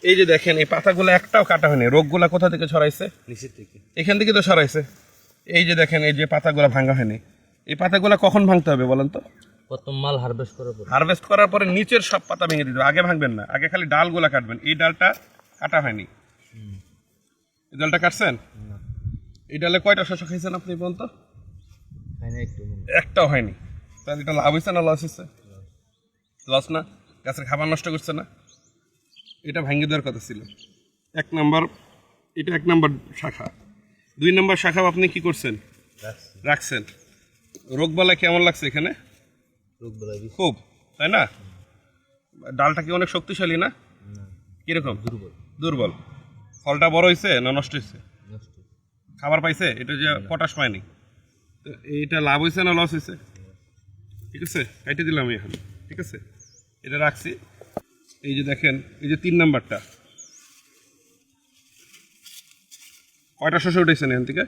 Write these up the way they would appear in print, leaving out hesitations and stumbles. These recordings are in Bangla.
এই যে দেখেন এই পাতাগুলো একটাও কাটা হয়নি, রোগগুলা কোথা থেকে ছড়াইছে? নিচের থেকে। এখান থেকে তো ছড়াইছে। এই যে দেখেন এই যে পাতাগুলো ভাঙা হয়নি, এই পাতাগুলো কখন ভাঙতে হবে বলেন তো? প্রথম মাল হারভেস্ট করার পর। হারভেস্ট করার পরে নিচের সব পাতা ভেঙে দিতে হবে, আগে ভাঙবেন না, আগে খালি ডালগুলা কাটবেন। এই ডালটা কাটা হয়নি, এই ডালটা কাটছেন? এই ডালে কয়টা শশা খাইছেন আপনি বলুন তো? একটাও হয়নি। তাহলে এটা লাভ হয়েছে না লস হয়েছে? লস না? গাছের খাবার নষ্ট করছে না? এটা ভাঙিয়ে দেওয়ার কথা ছিল। এক নাম্বার, এটা এক নাম্বার শাখা। 2 নাম্বার শাখা আপনি কি করছেন? রাখছেন। রোগবালা কেমন লাগছে এখানে? খুব, তাই না? ডালটা কি অনেক শক্তিশালী না? কিরকম? দুর্বল। ফলটা বড় হয়েছে না নষ্ট হয়েছে? খাবার পাইছে? এটা যে পটাশ পায়নি, তো এইটা লাভ হয়েছে না লস হয়েছে? ঠিক আছে, কাইটে দিলাম আমি এখন। ঠিক আছে, এটা রাখছি। এই যে দেখেন এই যে 3 নাম্বারটা, কয়টা শশা উঠেছেন এখান থেকে?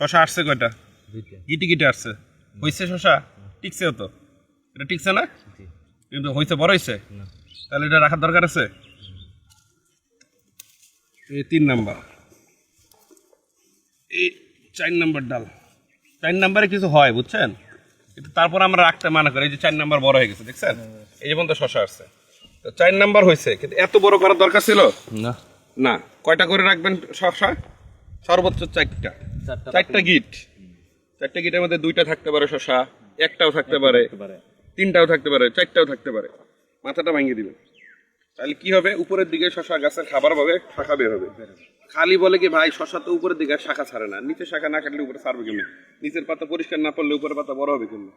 শশা আসছে কয়টা? গিটি গিটে আসছে। হয়েছে শশা? টিকছেও তো? এটা টিকছে না? কিন্তু হয়েছে, বড় হয়েছে? তাহলে এটা রাখার দরকার আছে। এই 3 নাম্বার। এই 4 নাম্বার ডাল। 4 নাম্বারে কিছু হয় বুঝছেন, কিন্তু তারপর আমরা রাখতে মানা করি। এই যে 4 নাম্বার বড় হয়ে গেছে, দেখছেন? এই যেমন তো শশা আসছে, তো 4 নাম্বার হয়েছে, কিন্তু এত বড় করার দরকার ছিল না। না। কয়টা করে রাখবেন শশা? সর্বোচ্চ 4টা। 4টা গিট। 4টা গিটের মধ্যে 2টা থাকতে পারে শশা, একটাও থাকতে পারে, 3টাও থাকতে পারে, 4টাও থাকতে পারে। মাথাটা ভাঙিয়ে দিবেন, তাহলে কি হবে? উপরের দিকে শশা গাছের খাবার পাবে, শাখা বের হবে। খালি বলে কি ভাই শশা তো উপরের দিকে শাখা ছাড়ে না, নিচে শাখা না কাটলে উপরে ছাড়বে কেমন? নিচের পাতা পরিষ্কার না করলে উপরের পাতা বড় হবে কেমন?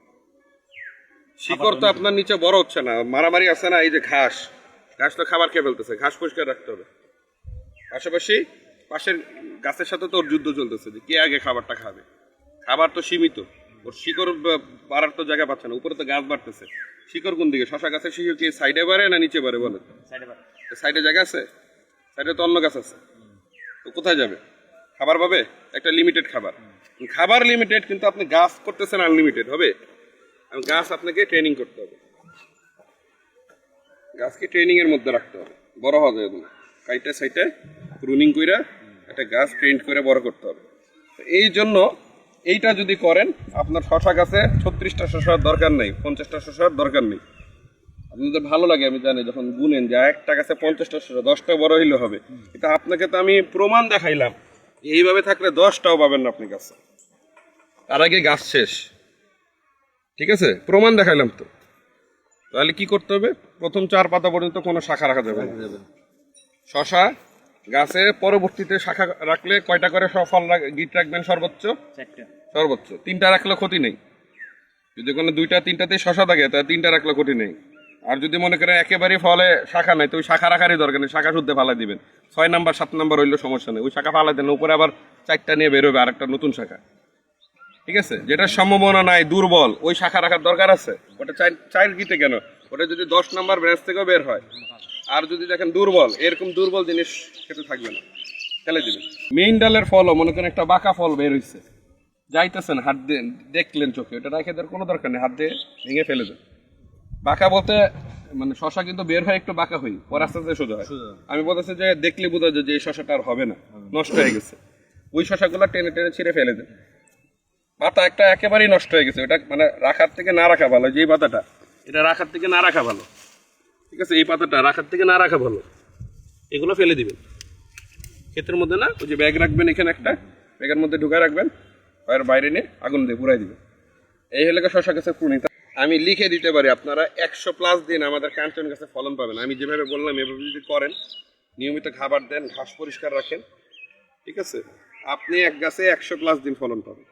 শিকড় তো আপনার নিচে বড় হচ্ছে না, মারামারি আছে না। এই যে ঘাস, ঘাস তো খাবার খেয়ে ফেলতেছে, ঘাস পরিষ্কার রাখতে হবে। পাশাপাশি পাশের গাছের সাথে তো ওর যুদ্ধ চলতেছে যে কে আগে খাবারটা খাবে। খাবার তো সীমিত, ওর শিকড় বাড়ার তো জায়গা পাচ্ছে না, উপরে তো গাছ বাড়তেছে। শিকড় কোন দিকে? শশা গাছের শিকড় কি সাইডে বাড়ে না নিচে বাড়ে বলেন? সাইডে জায়গা আছে, সাইডে তো অন্য গাছ আছে, তো কোথায় যাবে? খাবার পাবে একটা লিমিটেড খাবার। খাবার লিমিটেড, কিন্তু আপনি গাছ করতেছেন আনলিমিটেড। হবে? গাছ আপনাকে ট্রেনিং করতে হবে, গাছকে ট্রেনিং এর মধ্যে রাখতে হবে, বড় হওয়া যাবে না। কাইটা সাইটে প্রুনিং কইরা একটা গাছ ট্রেন করে বড় করতে হবে। এই জন্য এইটা যদি করেন, আপনার শশা গাছে 36টা শশার দরকার নেই, 50টা শশার দরকার নেই। আপনাদের ভালো লাগে আমি জানি, যখন গুনেন যে একটা গাছে 50টা শশা, 10টা বড় হইলে হবে। কিন্তু আপনাকে তো আমি প্রমাণ দেখাইলাম, এইভাবে থাকলে 10টাও পাবেন না আপনি গাছে, তার আগে গাছ শেষ। ঠিক আছে, প্রমাণ দেখাইলাম তো। তাহলে কি করতে হবে? প্রথম 4 পাতা পর্যন্ত কোনো শাখা রাখা যাবে না। শশা গাছে পরবর্তীতে শাখা রাখলে কয়টা করে ফল গিট রাখবেন? সর্বোচ্চ 4টা। সর্বোচ্চ 3টা রাখলে ক্ষতি নেই। যদি কোনো 2টা 3টাতেই শশা থাকে তাহলে 3টা রাখলে ক্ষতি নেই। আর যদি মনে করেন একেবারেই ফলে শাখা নাই, তো ওই শাখা রাখারই দরকার নেই, শাখা শুদ্ধে ফালাই দিবেন। 6 নাম্বার 7 নাম্বার হইলে সমস্যা নেই, ওই শাখা ফালাই দেন, উপরে আবার 4টা নিয়ে বেরোবে আরেকটা নতুন শাখা। ঠিক আছে, যেটা সম্ভাবনা নাই, দুর্বল, ওই শাখা রাখার দরকার আছে। ওটা 4 গিটে কেন? ওটা যদি 10 নাম্বার ব্রাঞ্চ থেকেও বের হয়। আর যদি দেখেন দুর্বল, এরকম দুর্বল জিনিস খেতে থাকবে না, ফেলে দিবেন। মেইন ডালের ফলও মনে করেন একটা বাঁকা ফল বের হয়েছে, যাইতেছেন হাত দিয়ে দেখলেন চোখে, ওটা রেখে দেওয়ার কোনো দরকার নেই, হাত দিয়ে ভেঙে ফেলে দেন। বাঁকা বলতে মানে শশা কিন্তু বের হয় একটু বাঁকা হই, পরে আস্তে আস্তে সোজা হয়। আমি বলতেছি যে দেখলে বোঝা যায় যে এই শশাটা আর হবে না, নষ্ট হয়ে গেছে। ওই শশাগুলো টেনে টেনে ছিঁড়ে ফেলে দেন। পাতা একটা একেবারেই নষ্ট হয়ে গেছে, ওটা মানে রাখার থেকে না রাখা ভালো। যে পাতাটা, এটা রাখার থেকে না রাখা ভালো। ঠিক আছে, এই পাতাটা রাখার থেকে না রাখা ভালো। এগুলো ফেলে দিবেন ক্ষেতের মধ্যে, না ওই যে ব্যাগ রাখবেন এখানে, একটা ব্যাগের মধ্যে ঢুকায় রাখবেন, আর বাইরে নিয়ে আগুন দিয়ে পুরাই দিবেন। এই হলে শশা গাছের প্রুনিং। আমি লিখে দিতে পারি আপনারা 100+ দিন আমাদের কাঞ্চন গাছে ফলন পাবেন। আমি যেভাবে বললাম এভাবে যদি করেন, নিয়মিত খাবার দেন, ঘাস পরিষ্কার রাখেন, ঠিক আছে, আপনি এক গাছে 100+ দিন ফলন পাবেন।